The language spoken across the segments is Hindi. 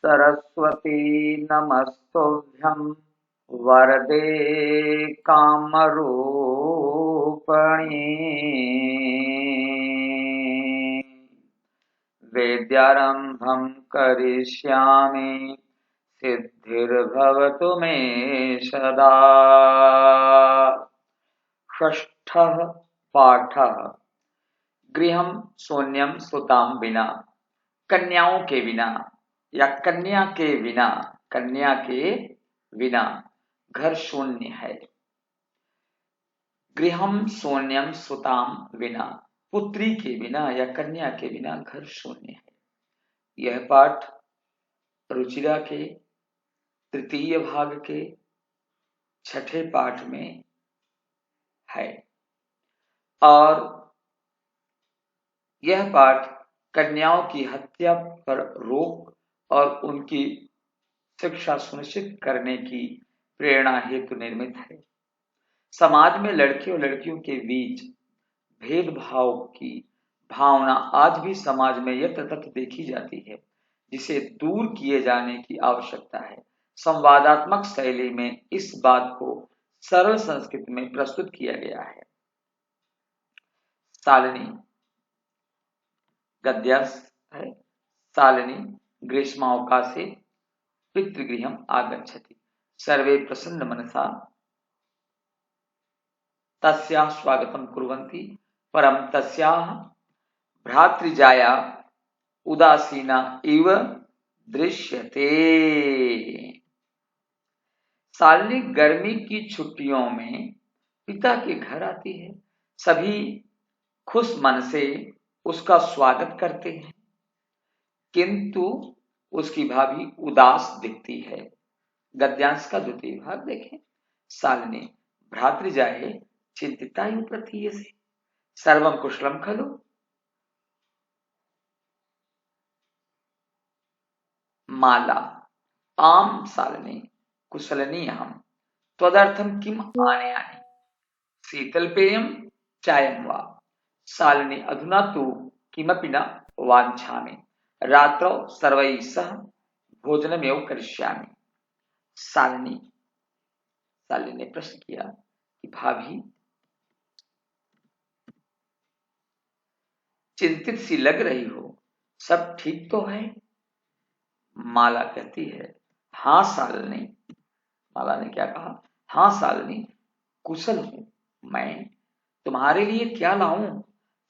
सरस्वती नमस्तुभ्यं वरदे कामरूपिणी वेद्यारम्भं करिष्यामि सिद्धिर्भवतु मे सदा। षष्ठः पाठः गृहं शून्यं सुतां विना। कन्याओं के बिना या कन्या के बिना, कन्या के बिना घर शून्य है। गृहम शून्यम सुताम विना, पुत्री के बिना या कन्या के बिना घर शून्य है। यह पाठ रुचिरा के तृतीय भाग के छठे पाठ में है और यह पाठ कन्याओं की हत्या पर रोक और उनकी शिक्षा सुनिश्चित करने की प्रेरणा हेतु निर्मित है। समाज में लड़के और लड़कियों के बीच भेदभाव की भावना आज भी समाज में यथातथ देखी जाती है, जिसे दूर किए जाने की आवश्यकता है। संवादात्मक शैली में इस बात को सरल संस्कृत में प्रस्तुत किया गया है। शालिनी गद्यांश है। शालिनी ग्रीष्मावकाशे पितृगृहम् आगच्छति, सर्वे प्रसन्न मनसा तस्याः स्वागतं कुर्वन्ति, परं तस्याः भ्रातृजाया उदासीना इव दृश्यते। शालिनी गर्मी की छुट्टियों में पिता के घर आती है। सभी खुश मन से उसका स्वागत करते हैं, किंतु उसकी भाभी उदास दिखती है। गद्यांश का द्वितीय भाग देखें। शालिनी भ्रातृजाये चिंतिता इव प्रतीयते, सर्वं कुशलं खलु। माला आम शालिनी कुशलिनी अहम्, त्वदर्थं किम् आनयामि, शीतलपेयं चायं वा। शालिनी अधुना तु किमपि न वाञ्छामि, रात्रौ सर्वैः सह भोजनमेव करिष्यामि। शालिनी ने प्रश्न किया कि भाभी चिंतित सी लग रही हो, सब ठीक तो है। माला कहती है, हाँ शालिनी। माला ने क्या कहा? हाँ शालिनी, कुशल हूं मैं। तुम्हारे लिए क्या लाऊं,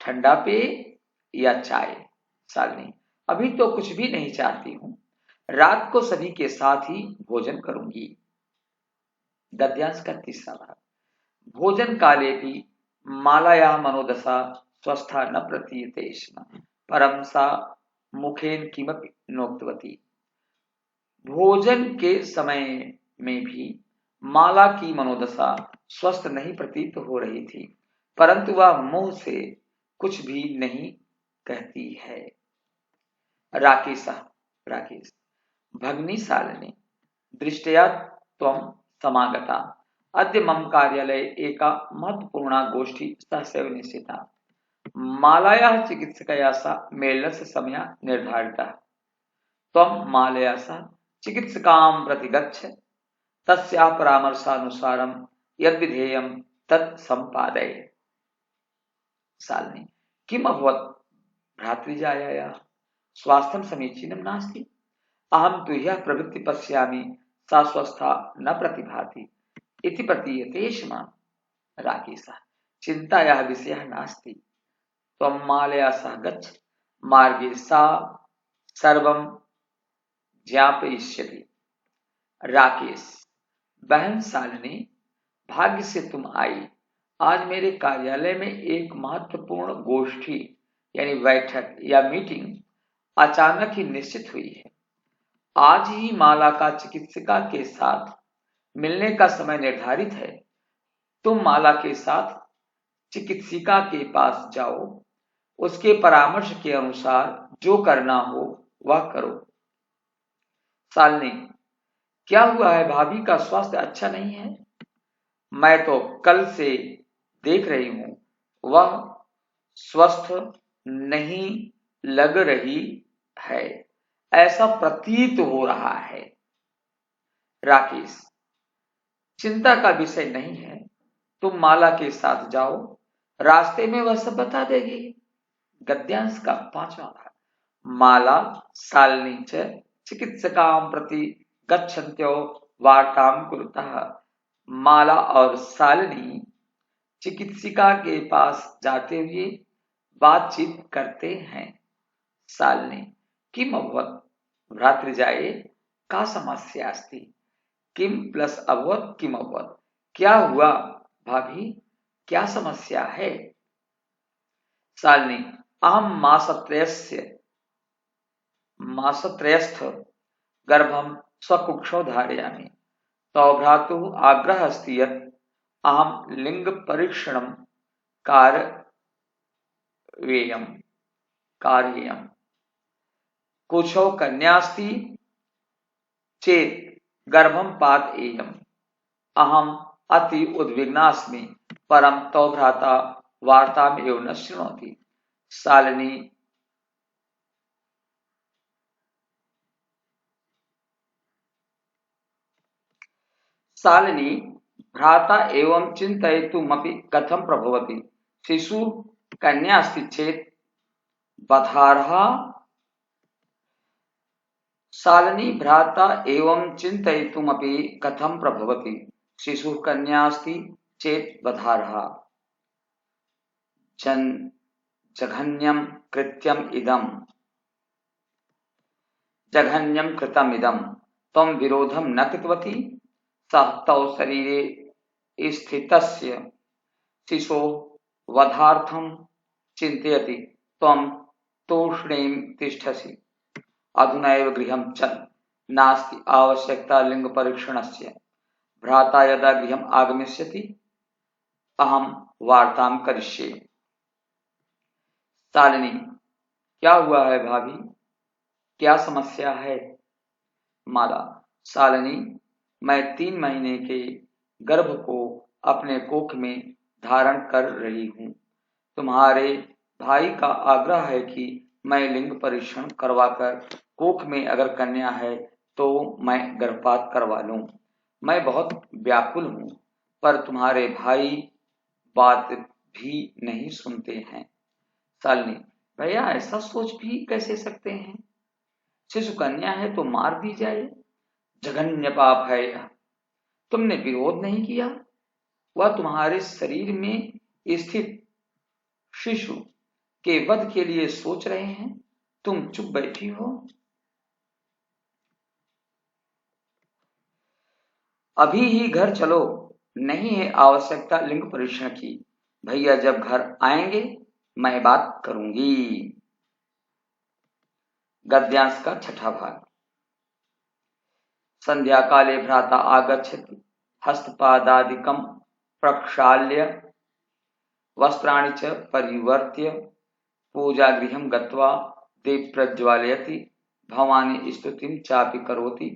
ठंडा पेय या चाय? शालिनी अभी तो कुछ भी नहीं चाहती हूं, रात को सभी के साथ ही भोजन करूंगी। गद्यांश का तीसरा भाग। भोजन काले भी मालायाः मनोदशा स्वस्था न प्रतीयते स्म, परं सा मुखेन किमपि नोक्तवती। भोजन के समय में भी माला की मनोदशा स्वस्थ नहीं प्रतीत हो रही थी, परंतु वह मुंह से कुछ भी नहीं कहती है। राकेश भगनी शालिनी दृष्टया त्वं समागता, अद्य मम कार्यालये एका महत्वपूर्णा गोष्ठी सहसैव निश्चिता। मालायाः चिकित्सकया सह मेलनस्य समयः निर्धारितः। त्वं मालया सह चिकित्सकां प्रति गच्छ, तस्याः परामर्शानुसारं यद्विधेयं तत् सम्पादय। शालिनी किम् अभवत् भ्रातृजायायाः, स्वास्थ्यं समीचीनं नास्ति। अहं तु ह्यः प्रभृति पश्यामि, सा स्वस्था न प्रतिभाति इति प्रतीयते स्म। राकेशः चिन्तायाः विषयः नास्ति, त्वं मालया सह गच्छ, मार्गे सा सर्वं ज्ञापयिष्यति। राकेश बहन शालिनी, भाग्य से तुम आई। आज मेरे कार्यालय में एक महत्वपूर्ण गोष्ठी यानी बैठक या मीटिंग अचानक ही निश्चित हुई है। आज ही माला का चिकित्सिका के साथ मिलने का समय निर्धारित है। तुम माला के साथ चिकित्सिका के पास जाओ, उसके परामर्श के अनुसार जो करना हो वह करो। शालिनी क्या हुआ है, भाभी का स्वास्थ्य अच्छा नहीं है? मैं तो कल से देख रही हूं, वह स्वस्थ नहीं लग रही है। ऐसा प्रतीत हो रहा है। राकेश, चिंता का विषय नहीं है, तुम माला के साथ जाओ, रास्ते में वह सब बता देगी। गद्यांश का 5वां भाग। माला शालिनी च चिकित्सकां प्रति गच्छन्त्यो वार्तां कुरुतः। माला और शालिनी चिकित्सिका के पास जाते हुए बातचीत करते हैं। शालिनी, किम अभवत् भ्रातृजाये का समस्या अस्ति? किम प्लस अभवत् किम अभवत्, क्या हुआ भाभी, क्या समस्या है? शालिनी, अहम मासत्रयस्थ गर्भम स्वकुक्षौ धारयामि। तव भ्रातुः आग्रहः अस्ति यत् अहम लिंग परीक्षणं कारयेयम्। कुक्षौ कन्यास्ति चेत् गर्भं पातयेयम्। अहम अति उद्विग्नास्मि, परं तव भ्राता वार्ताम् एव न शृणोति। शालिनी, भ्राता एवं चिन्तयितुमपि कथं प्रभवति? शिशु कन्या अस्ति चेत् वधार्हा। शालिनी, भ्राता एवं चिन्तयितुमपि कथं प्रभवति? शिशु कन्या अस्ति चेत् वधार्हा। जघन्यं कृतमिदं त्वं विरोधं न कृतवती। सः तव शरीरे स्थितस्य शिशोः वधार्थं चिन्तयति, त्वं तूष्णीं तिष्ठसि। अधुना एव गृहं चल, नास्ति आवश्यकता लिंगपरीक्षणस्य। भ्राता यदा गृहम् आगमिष्यति अहं वार्तां करिष्ये। शालिनी, क्या हुआ है भाभी, क्या समस्या है? माला, शालिनी, मैं 3 महीने के गर्भ को अपने कोख में धारण कर रही हूँ। तुम्हारे भाई का आग्रह है कि मैं लिंग परीक्षण करवाकर कोख में अगर कन्या है तो मैं गर्भपात करवा लूं। मैं बहुत व्याकुल हूँ, पर तुम्हारे भाई बात भी नहीं सुनते हैं। शालिनी, भैया ऐसा सोच भी कैसे सकते हैं? शिशु कन्या है तो मार दी जाए, जघन्य पाप है यह। तुमने विरोध नहीं किया, वह तुम्हारे शरीर में स्थित शिशु के वध के लिए सोच रहे हैं, तुम चुप बैठी हो। अभी ही घर चलो, नहीं है आवश्यकता लिंग परीक्षण की। भैया जब घर आएंगे मैं बात करूंगी। गद्यांश का 6ठा भाग। संध्या काले भ्राता आगच्छति, हस्तपादादिकं प्रक्षाल्य वस्त्राणि च परिवर्त्य पूजागृहं गत्वा दीप प्रज्वालयति, भवानी स्तुतिं चापि करोति।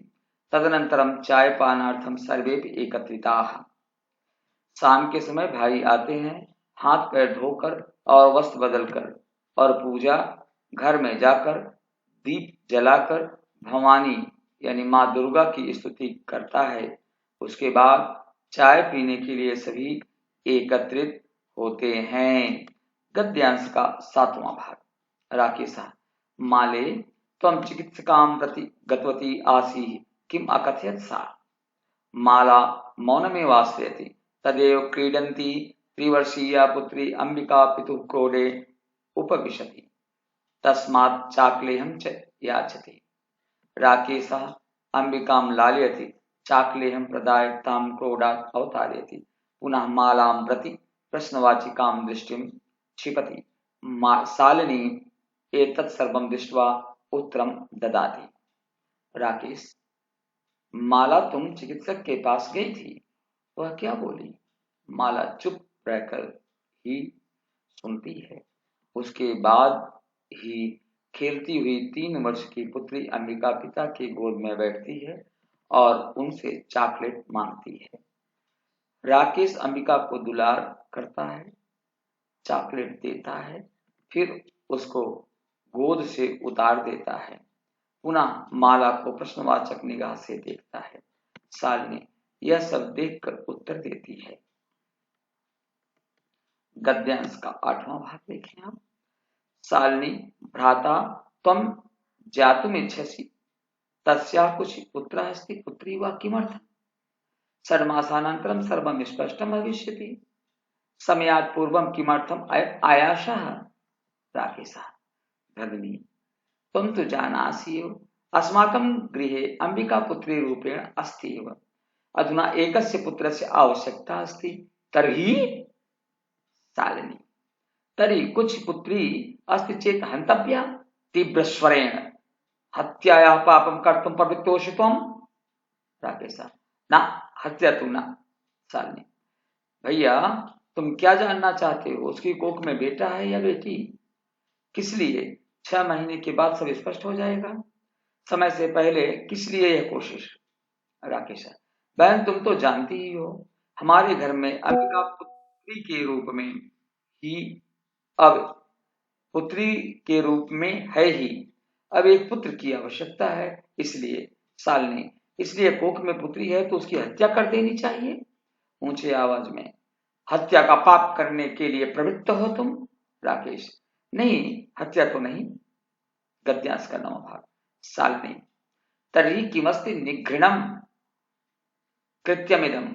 तदनंतरम चायपानार्थम सर्वेपि एकत्रिताः। शाम के समय भाई आते हैं, हाथ पैर धोकर और वस्त्र बदलकर और पूजा घर में जाकर दीप जलाकर भवानी यानी माँ दुर्गा की स्तुति करता है। उसके बाद चाय पीने के लिए सभी एकत्रित होते हैं। गद्यांश का 7वां भाग। राकेश, माले त्वं चिकित्सकां प्रति गतवती आसी, किम अकथयत् सा? माला मौनमेवाश्रयति। तदेव क्रीडन्ती त्रिवर्षीया पुत्री अंबिका पितुः क्रोडे उपविशति, तस्मात् चाकलेहं च याचति। राकेशः अंबिकां लालयति, चाकलेहं प्रदाय तां क्रोडात् अवतारयति, पुनः मालां प्रति प्रश्नवाचिकां दृष्टिं क्षिपति। शालिनी एतत् सर्वं दृष्ट्वा उत्तरं ददाति। राकेश, माला तुम चिकित्सक के पास गई थी, वह क्या बोली? माला चुप रहकर ही सुनती है। उसके बाद ही खेलती हुई 3 वर्ष की पुत्री अंबिका पिता की गोद में बैठती है और उनसे चॉकलेट मांगती है। राकेश अंबिका को दुलार करता है, चॉकलेट देता है, फिर उसको गोद से उतार देता है। पुनः माला को प्रश्नवाचक निगाह से देखता है। शालिनी यह सब देखकर उत्तर देती है। गद्यांश का 8वां भाग देखें आप। शालिनी भ्राता त्वं ज्ञातुमिच्छसि तस्याः कुछ पुत्रः अस्ति पुत्री वा किमर्थम्? षड्मासानन्तरं सर्वं स्पष्टं भविष्यति। समयात् पूर्वं किमर्थम् आयासः? राकेशः भगिनी त्वं तु जानासि एव अस्माकं गृहे अंबिकापुत्री रूपेण अस्ति एव। अधुना एकस्य पुत्रस्य आवश्यकता अस्ति। तर्हि शालिनी तर्हि कुछ पुत्री अस्ति चेत् हन्तव्या। तीव्रस्वरेण हत्यायाः पापं कर्तुं प्रवृत्तोऽसि त्वं? राकेशः न हत्या तू न। शालिनी भैया तुम क्या जानना चाहते हो? उसकी कोख में बेटा है या बेटी? किस लिए? 6 महीने के बाद सब स्पष्ट हो जाएगा। समय से पहले किस लिए यह कोशिश? राकेश बहन तुम तो जानती ही हो हमारे घर में अंबिका पुत्री के रूप में ही अब पुत्री के रूप में है ही अब एक पुत्र की आवश्यकता है। इसलिए शालिनी इसलिए कोख में पुत्री है तो उसकी हत्या कर देनी चाहिए। ऊंचे आवाज में हत्या का पाप करने के लिए प्रवृत्त हो तुम? राकेश नहीं हत्या तो नहीं। गद्यांश का 9वां भाग। शालिनी तर्हि किमस्ति निघृणं कृत्यमिदं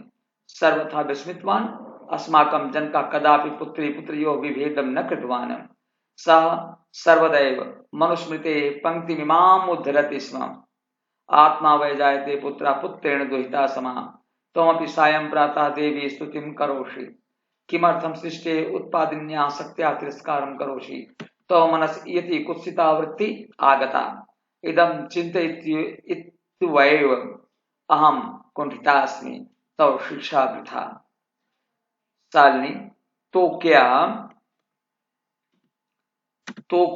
सर्वथा विस्मितवान् अस्माकं जनका कदापि पुत्री पुत्र्योः विभेदं न कृतवान्। सः सर्वदैव मनुस्मृते पंक्तिमिमाम् उद्धरति स्म। आत्मा वै जायते पुत्रा पुत्रेण दुहिता समा त्वमपि सायं प्रातः देवी स्तुतिं करोषि किमर्थं सृष्टे उत्पादिन्याः शक्त्याः तिरस्कारं करोषि तव मनस इयति कुत्सिता वृत्ति आगता इदं चिन्तयित्वैव अहं कुंठितास्मि तव शिक्षा वृथा। शालिनी तो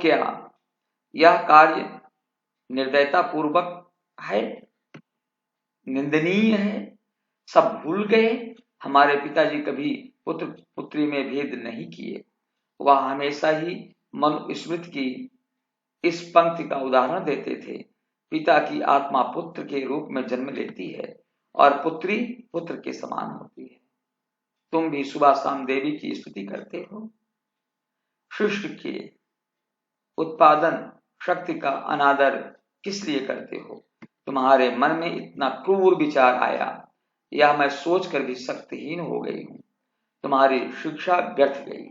क्या यह कार्य निर्दयता पूर्वक है, निंदनीय है। सब भूल गए हमारे पिताजी कभी पुत्र पुत्री में भेद नहीं किए। वह हमेशा ही मनुस्मृति की इस पंक्ति का उदाहरण देते थे। पिता की आत्मा पुत्र के रूप में जन्म लेती है और पुत्री पुत्र के समान होती है। तुम भी सुबह शाम देवी की स्तुति करते हो। सृष्टि के उत्पादन शक्ति का अनादर किस लिए करते हो? तुम्हारे मन में इतना क्रूर विचार आया यह मैं सोचकर भी शक्तिहीन हो गई हूं। तुम्हारी शिक्षा व्यर्थ गई।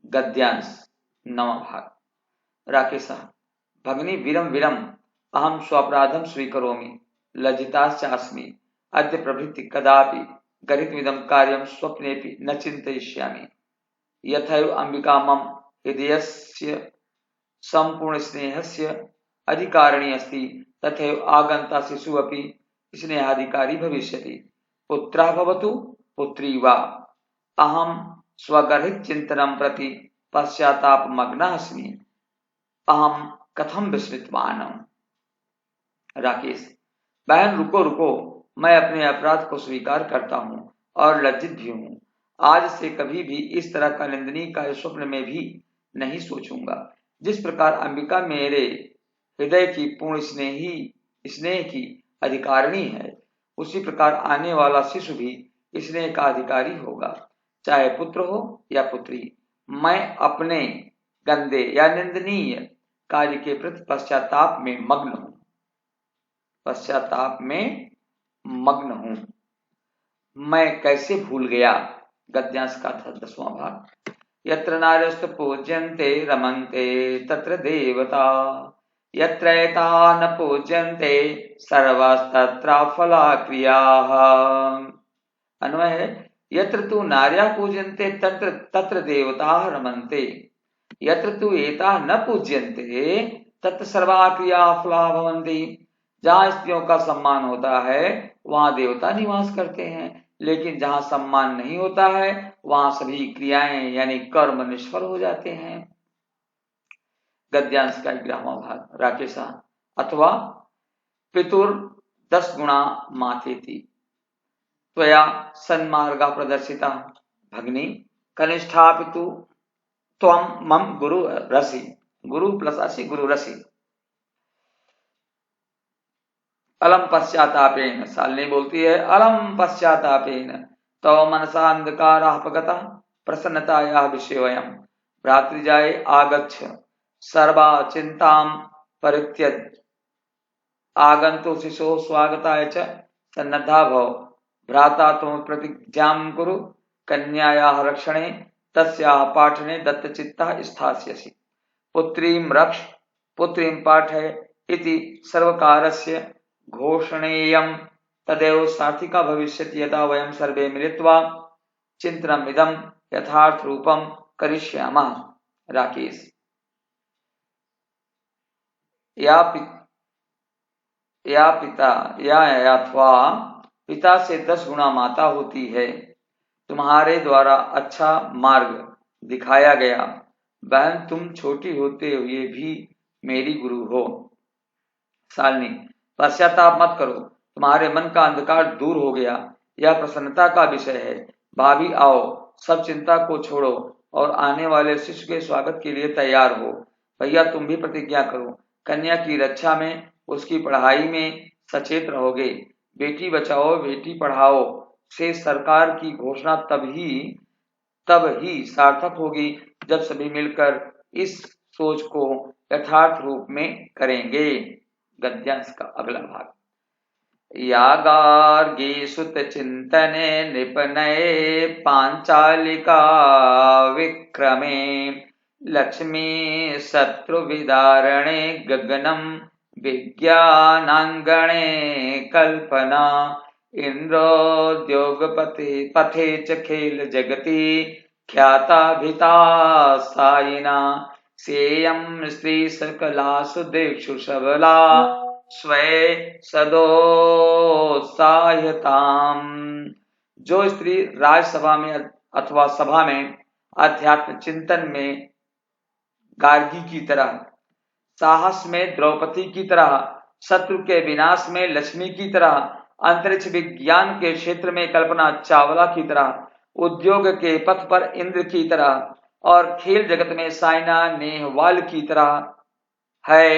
गद्यांश 9वां भाग। राकेशः भगिनी विरम विरम अहम स्वापराधम स्वीकरोमि लज्जिताश्चास्मि अद्य प्रभृति कदापि गरितमिदं कार्यं स्वप्नेपि न चिन्तयिष्यामि। यथैव अंबिका मम हृदयस्य संपूर्ण स्नेहस्य अधिकारिणी अस्ति तथैव आगंता शिशु अपि स्नेहाधिकारी भविष्यति। पुत्रः भवतु पुत्री वा अहम स्वगर्हित चिंतनं प्रति पश्चातापमग्नः अस्मि। अहम कथम विस्मितवान्। राकेश बहन रुको रुको मैं अपने अपराध को स्वीकार करता हूं और लज्जित भी हूं। आज से कभी भी इस तरह का निंदनीय कार्य स्वप्न में भी नहीं सोचूंगा। जिस प्रकार अंबिका मेरे हृदय की पूर्ण स्नेह की अधिकारिणी है उसी प्रकार आने वाला शिशु भी स्नेह का अधिकारी होगा चाहे पुत्र हो या पुत्री। मैं अपने गंदे या निंदनीय कार्य के प्रति पश्चाताप में मग्न हूं। मैं कैसे भूल गया। गद्यांश का 10वां भाग। यत्र नार्यस्तु पूज्यन्ते रमन्ते तत्र देवता यत्रैता न पूज्यन्ते सर्वस्तत्राफला क्रियाः। अन्वय है यत्र तु नार्यः पूज्यन्ते तत्र देवताः रमन्ते यत्र तु एताः न पूज्यन्ते तत्र सर्वा क्रियाः फला भवन्ति। जहां स्त्रियों का सम्मान होता है वहां देवता निवास करते हैं लेकिन जहां सम्मान नहीं होता है वहां सभी क्रियाएं यानी कर्म निष्फल हो जाते हैं। गद्यांश का 11वां भाग। राकेशा अथवा पितुर 10 गुणा माथेति त्वया सन्मार्गा प्रदर्शिता भगिनी कनिष्ठा पितु त्वं मम गुरु रसि। गुरु प्लस असि गुरु रसि। अलम पश्चातापेन, शालिनी बोलती है अलम पश्चातापेन तो मनसा अंधकारापगतः प्रसन्नतायाः विषयोऽयं भ्रातृजाये आगच्छ सर्वा चिंतां परित्यज आगंतु शिशो स्वागताय च सन्नद्धा भव भ्राता तुम प्रतिज्ञां कुरु कन्यायाः रक्षणे तस्याः पाठने दत्तचित्तः स्थास्यसि पुत्रीं रक्ष पुत्रीं पाठय इति सर्वकारस्य घोषणेयं तदेव सार्थिका भविष्यति यदा वयं सर्वे मिलित्वा चिन्तनमिदं यथार्थ रूपं करिष्यामः। राकेश, या अथवा पिता से 10 गुना माता होती है। तुम्हारे द्वारा अच्छा मार्ग दिखाया गया। बहन, तुम छोटी होते हुए भी मेरी गुरु हो। शालिनी, पश्चाताप मत करो, तुम्हारे मन का अंधकार दूर हो गया, यह प्रसन्नता का विषय है। भाभी आओ, सब चिंता को छोड़ो और आने वाले शिशु के स्वागत के लिए तैयार हो। भैया तुम भी प्रतिज्ञा करो, कन्या की रक्षा में, उसकी पढ़ाई में सचेत रहोगे। बेटी बचाओ बेटी पढ़ाओ से सरकार की घोषणा तब ही सार्थक होगी जब सभी मिलकर इस सोच को यथार्थ रूप में करेंगे। गद्यांश का अगला भाग। यागार्गी सुत चिंतने निपनये पांचालिका विक्रमे लक्ष्मी शत्रु विदारणे गगनम विज्ञानांगणे कल्पना इंद्रोद्योगपति पथे च खेल जगति ख्याता भिता सायिना सेयं स्त्री सकलासु दिक्षु सबला स्वये सदोत्साह्यताम। जो स्त्री राजसभा में अथवा सभा में अध्यात्म चिंतन में गार्गी की तरह, साहस में द्रौपदी की तरह, शत्रु के विनाश में लक्ष्मी की तरह, अंतरिक्ष विज्ञान के क्षेत्र में कल्पना चावला की तरह, उद्योग के पथ पर इंद्र की तरह और खेल जगत में साइना नेहवाल की तरह है,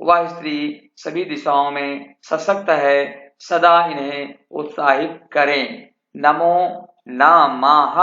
वह स्त्री सभी दिशाओं में सशक्त है। सदा इन्हें उत्साहित करें। नमो नमः।